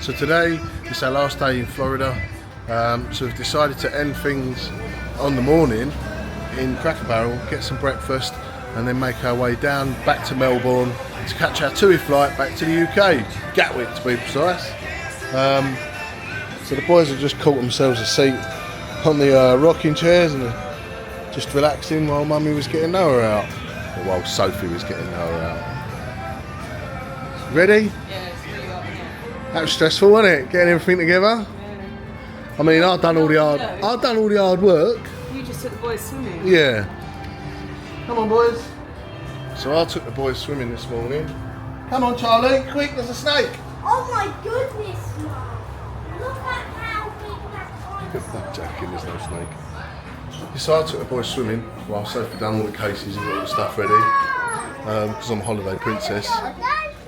So today is our last day in Florida, so we've decided to end things on the morning in Cracker Barrel, get some breakfast and then make our way down back to Melbourne to catch our TUI flight back to the UK, Gatwick to be precise. So the boys have just caught themselves a seat on the rocking chairs and just relaxing while Mummy was getting Noah out, or while Sophie was getting Noah out. Ready? Yeah, it's really hot. That was stressful, wasn't it? Getting everything together. I mean, I've done all the hard work. You just took the boys swimming. Yeah. Come on, boys. So I took the boys swimming this morning. Come on, Charlie, quick! There's a snake. Oh my goodness, Mum! Look at how big that is. I'm joking, there's no snake. So I took the boys swimming while Sophie done all the cases and got all the stuff ready. Because I'm a holiday princess.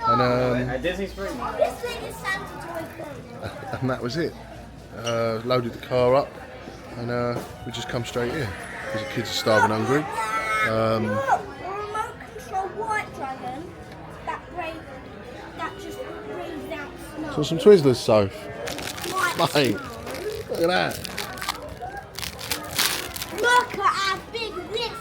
And This thing is Santa toy thing. and that was it. Loaded the car up and we just come straight here because the kids are starving hungry. Look, a remote control white dragon that just breathes out smoke. So some Twizzlers, Soph. White. Mate, look at that. Look at how big this is.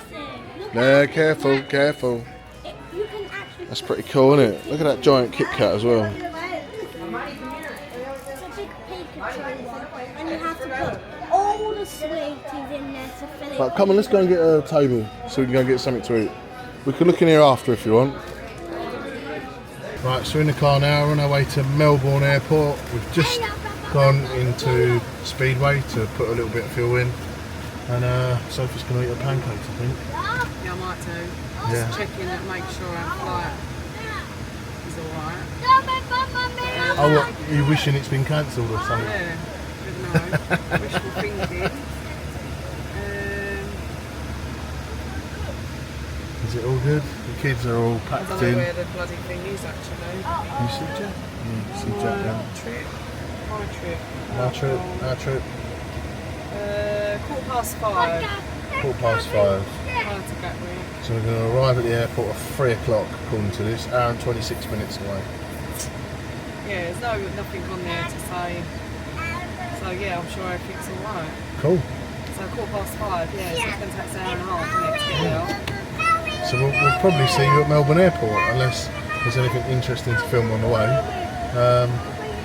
Look Yeah, how careful, big careful. you can actually. That's pretty cool, isn't it? Look at that giant Kit Kat as well. It's a big Pikachu, and you have to put all the sweeties in there to fill it. Right, come on, let's go and get a table so we can go and get something to eat. We can look in here after if you want. Right, so we're in the car now, we're on our way to Melbourne Airport. We've just gone into Speedway to put a little bit of fuel in. And Sophie's going to eat her pancakes, I think. Yeah, I might do. Yeah. Just checking that, make sure our flight is alright. Oh, what, are you wishing it's been cancelled or something? Yeah, good night. Wishful thinking. Is it all good? The kids are all I packed don't know in. where the bloody thing is actually. You see Jack? Yeah, see Jack now. Trip. My trip. Our trip. 5:15. 5:15. Flying to Gatwick. So we're going to arrive at the airport at 3 o'clock according to this, hour and 26 minutes away. Yeah, there's nothing on there to say. So yeah, I'm sure everything's alright. Cool. So 5:15, yeah, so it's going to take us an hour and a half to get there. So we'll probably see you at Melbourne Airport unless there's anything interesting to film on the way.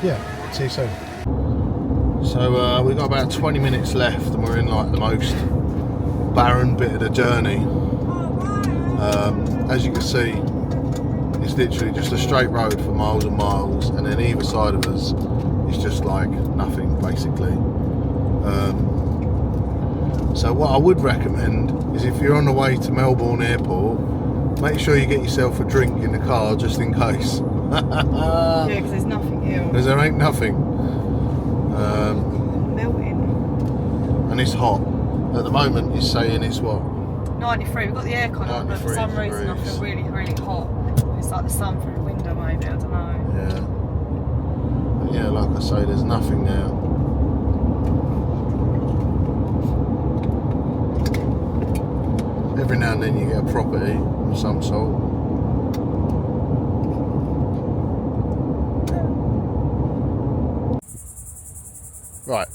Yeah, see you soon. So we've got about 20 minutes left and we're in like the most barren bit of the journey. As you can see, it's literally just a straight road for miles and miles, and then either side of us is just like nothing basically. So what I would recommend is if you're on the way to Melbourne Airport, make sure you get yourself a drink in the car just in case. Yeah, because there's nothing here. Because there ain't nothing. Melting. And it's hot. At the moment it's saying it's what? 93, we've got the aircon on, but for some 93 reason I feel degrees. really, really hot. It's like the sun through the window maybe, I don't know. Yeah. But yeah, like I say, there's nothing now. Every now and then you get a property of some sort. Right,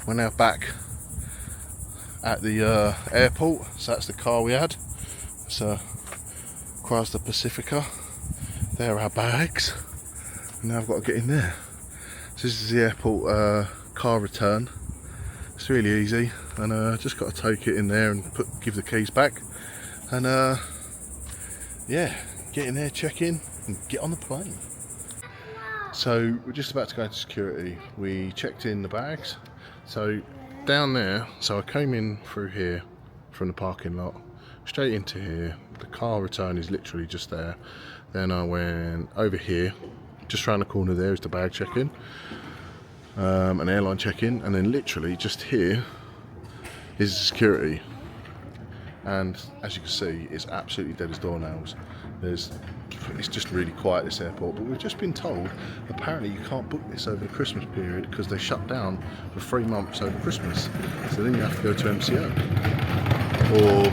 we're now back at the airport. So that's the car we had. It's Chrysler Pacifica. There are our bags. And now I've got to get in there. So this is the airport car return. It's really easy, and just got to take it in there and give the keys back, and yeah, get in there, check in, and get on the plane. So we're just about to go into security. We checked in the bags. So down there, so I came in through here from the parking lot, straight into here. The car return is literally just there. Then I went over here, just round the corner there is the bag check-in. An airline check-in, and then literally just here is security, and as you can see it's absolutely dead as doornails. It's just really quiet, this airport, but we've just been told apparently you can't book this over the Christmas period because they shut down for 3 months over Christmas, so then you have to go to MCO or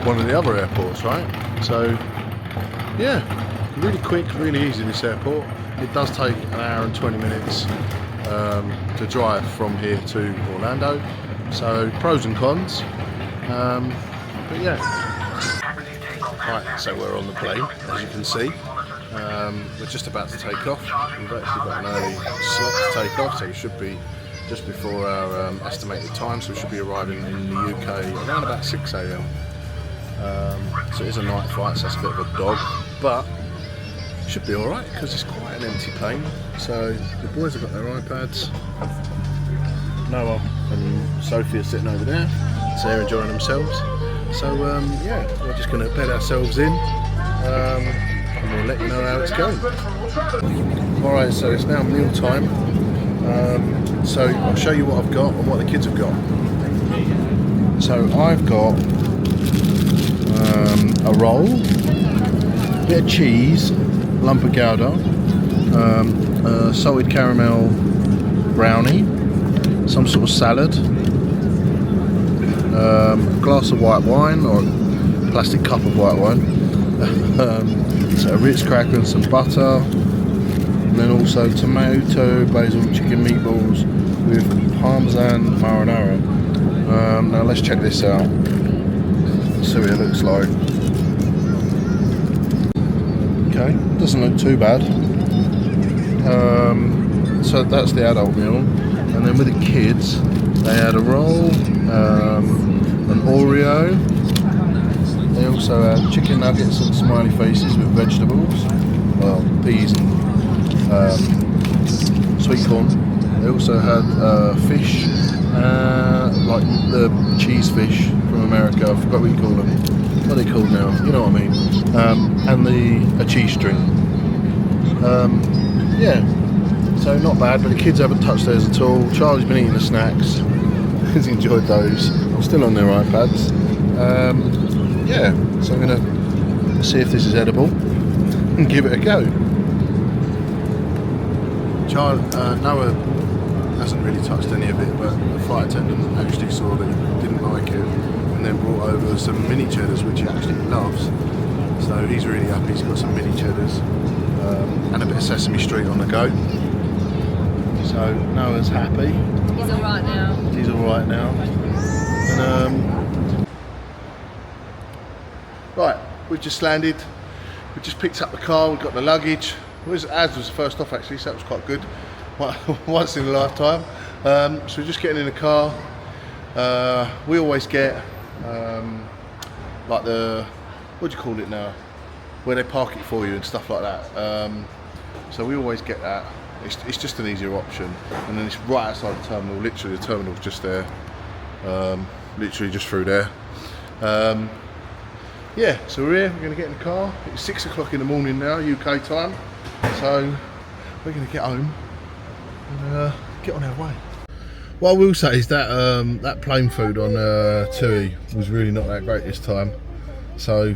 one of the other airports, right? So yeah, really quick, really easy, this airport. It does take an hour and 20 minutes to drive from here to Orlando. So pros and cons. But yeah. Right, so we're on the plane, as you can see. We're just about to take off. We've actually got an early slot to take off, so we should be just before our estimated time, so we should be arriving in the UK around about 6 AM. So it is a night flight, so that's a bit of a dog, but it should be alright because it's quite an empty plane. So the boys have got their iPads. Noah and Sophie are sitting over there, so they're enjoying themselves. So yeah, we're just going to bed ourselves in and we'll let you know how it's going. Alright, so it's now meal time. So I'll show you what I've got and what the kids have got. So I've got a roll, a bit of cheese, lump of Gouda, a salted caramel brownie, some sort of salad, a glass of white wine or a plastic cup of white wine, so a Ritz cracker and some butter, and then also tomato, basil, chicken meatballs with parmesan marinara. Now let's check this out, see what it looks like. Okay, doesn't look too bad. So that's the adult meal, and then with the kids they had a roll, an Oreo. They also had chicken nuggets and smiley faces with vegetables, well, peas and sweet corn. They also had fish, like the cheese fish from America. I forgot what you call them. What are they called now? You know what I mean. And a cheese string. Yeah, so not bad, but the kids haven't touched theirs at all. Charlie's been eating the snacks. He's enjoyed those. I'm still on their iPads. Yeah, so I'm going to see if this is edible and give it a go. Noah hasn't really touched any of it, but the flight attendant actually saw that he didn't like it and then brought over some mini cheddars, which he actually loves. So he's really happy. He's got some mini cheddars and a bit of Sesame Street on the go. So Noah's happy. He's alright now. He's alright now. And right, we've just landed. We just picked up the car. We've got the luggage. Az was the first off actually, so that was quite good. Once in a lifetime. So we're just getting in the car. We always get like the, what do you call it now, where they park it for you and stuff like that. So we always get that. It's just an easier option, and then it's right outside the terminal. Literally the terminal's just there, literally just through there. Yeah, so we're here, we're going to get in the car. It's 6 o'clock in the morning now, UK time, so we're going to get home and get on our way. What I will say is that that plain food on TUI was really not that great this time, so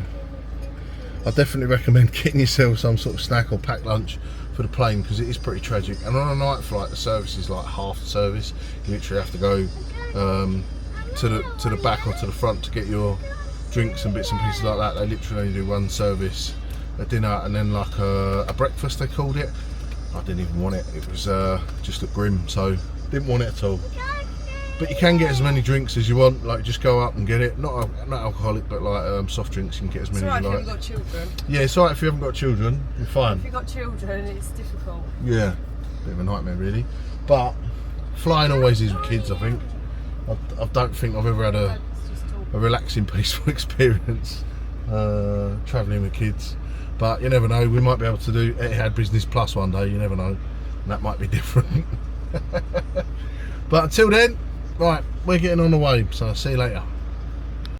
I definitely recommend getting yourself some sort of snack or packed lunch for the plane, because it is pretty tragic. And on a night flight the service is like half the service. You literally have to go to the back or to the front to get your drinks and bits and pieces like that. They literally only do one service, a dinner and then like a breakfast they called it. I didn't even want it. It was just looked grim, so didn't want it at all. But you can get as many drinks as you want, like just go up and get it. Not alcoholic, but like soft drinks, you can get as many as you like. If you've got children. Yeah, it's alright if you haven't got children, you're fine. If you've got children, it's difficult. Yeah, bit of a nightmare really. But flying always is with kids, I think. I don't think I've ever had a relaxing, peaceful experience travelling with kids. But you never know, we might be able to do Etihad Business Plus one day, you never know. And that might be different. But until then, right, we're getting on the way, so I'll see you later.